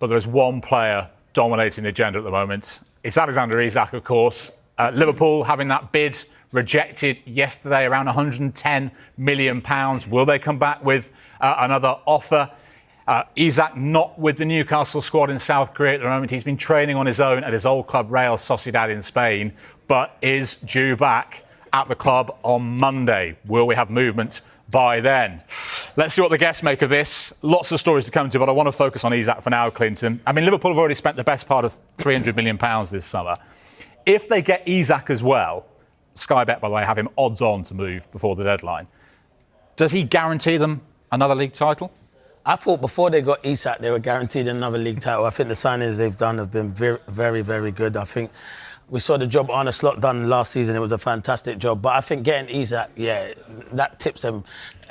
but there is one player dominating the agenda at the moment. It's Alexander Isak, of course. Liverpool having that bid rejected yesterday, around £110 million. Will they come back with another offer? Isak not with the Newcastle squad in South Korea at the moment. He's been training on his own at his old club Real Sociedad in Spain, but is due back at the club on Monday. Will we have movement by then? Let's see what the guests make of this. Lots of stories to come to, but I want to focus on Isak for now, Clinton. I mean, Liverpool have already spent the best part of £300 million this summer. If they get Isak as well, Sky Bet, by the way, have him odds on to move before the deadline. Does he guarantee them another league title? I thought before they got Isak, they were guaranteed another league title. I think the signings they've done have been very, very, very good. I think we saw the job Arne Slot done last season. It was a fantastic job. But I think getting Isak, yeah, that tips them.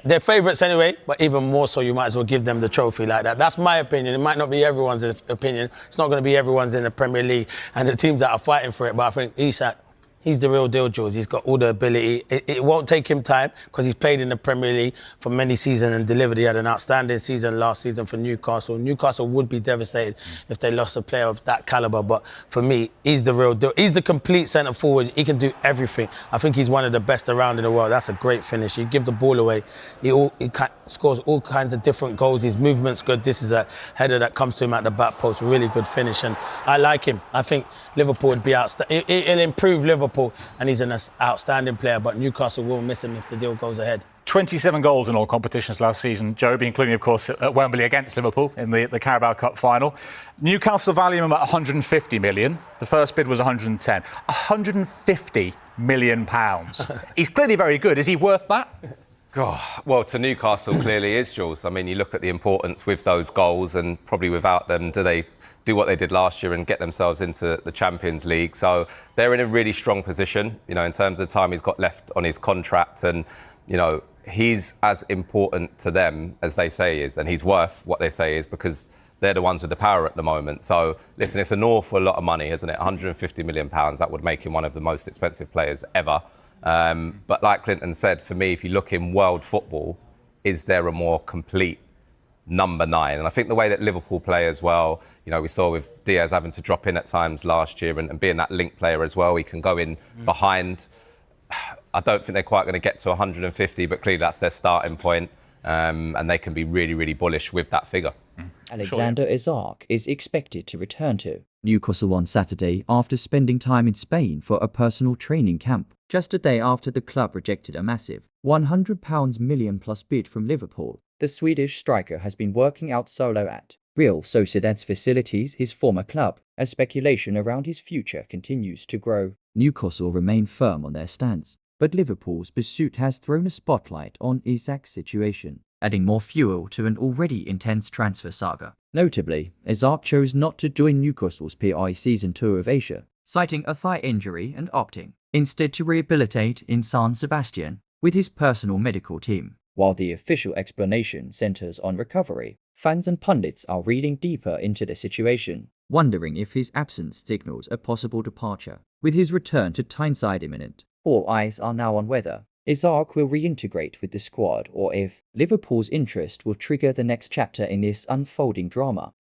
They're favourites anyway, but even more so, you might as well give them the trophy like that. That's my opinion. It might not be everyone's opinion. It's not going to be everyone's in the Premier League and the teams that are fighting for it. But I think Isak, he's the real deal, Jules. He's got all the ability. It won't take him time because he's played in the Premier League for many seasons and delivered. He had an outstanding season last season for Newcastle. Newcastle would be devastated if they lost a player of that calibre. But for me, he's the real deal. He's the complete centre forward. He can do everything. I think he's one of the best around in the world. That's a great finish. You give the ball away. He scores all kinds of different goals. His movement's good. This is a header that comes to him at the back post. Really good finish. And I like him. I think Liverpool would be outstanding. It'll improve Liverpool. And he's an outstanding player, but Newcastle will miss him if the deal goes ahead. 27 goals in all competitions last season, Joby, including, of course, at Wembley against Liverpool in the Carabao Cup final. Newcastle value him at 150 million. The first bid was 110. 150 million pounds. He's clearly very good. Is he worth that? Oh, well, to Newcastle clearly is, Jules. I mean, you look at the importance with those goals, and probably without them, do they do what they did last year and get themselves into the Champions League? So they're in a really strong position, you know, in terms of the time he's got left on his contract, and, you know, he's as important to them as they say he is, and he's worth what they say he is because they're the ones with the power at the moment. So, listen, it's an awful lot of money, isn't it? £150 million, that would make him one of the most expensive players ever. But like Clinton said, for me, if you look in world football, is there a more complete number 9? And I think the way that Liverpool play as well, you know, we saw with Diaz having to drop in at times last year and being that link player as well, he can go in behind. I don't think they're quite going to get to 150, but clearly that's their starting point, and they can be really, really bullish with that figure. Alexander Isak is expected to return to Newcastle on Saturday after spending time in Spain for a personal training camp, just a day after the club rejected a massive £100 million plus bid from Liverpool. The Swedish striker has been working out solo at Real Sociedad's facilities, his former club, as speculation around his future continues to grow. Newcastle remain firm on their stance, but Liverpool's pursuit has thrown a spotlight on Isak's situation, adding more fuel to an already intense transfer saga. Notably, Isak chose not to join Newcastle's PI season tour of Asia, citing a thigh injury and opting instead to rehabilitate in San Sebastian with his personal medical team. While the official explanation centers on recovery, fans and pundits are reading deeper into the situation, wondering if his absence signals a possible departure. With his return to Tyneside imminent, all eyes are now on whether Isak will reintegrate with the squad or if Liverpool's interest will trigger the next chapter in this unfolding drama.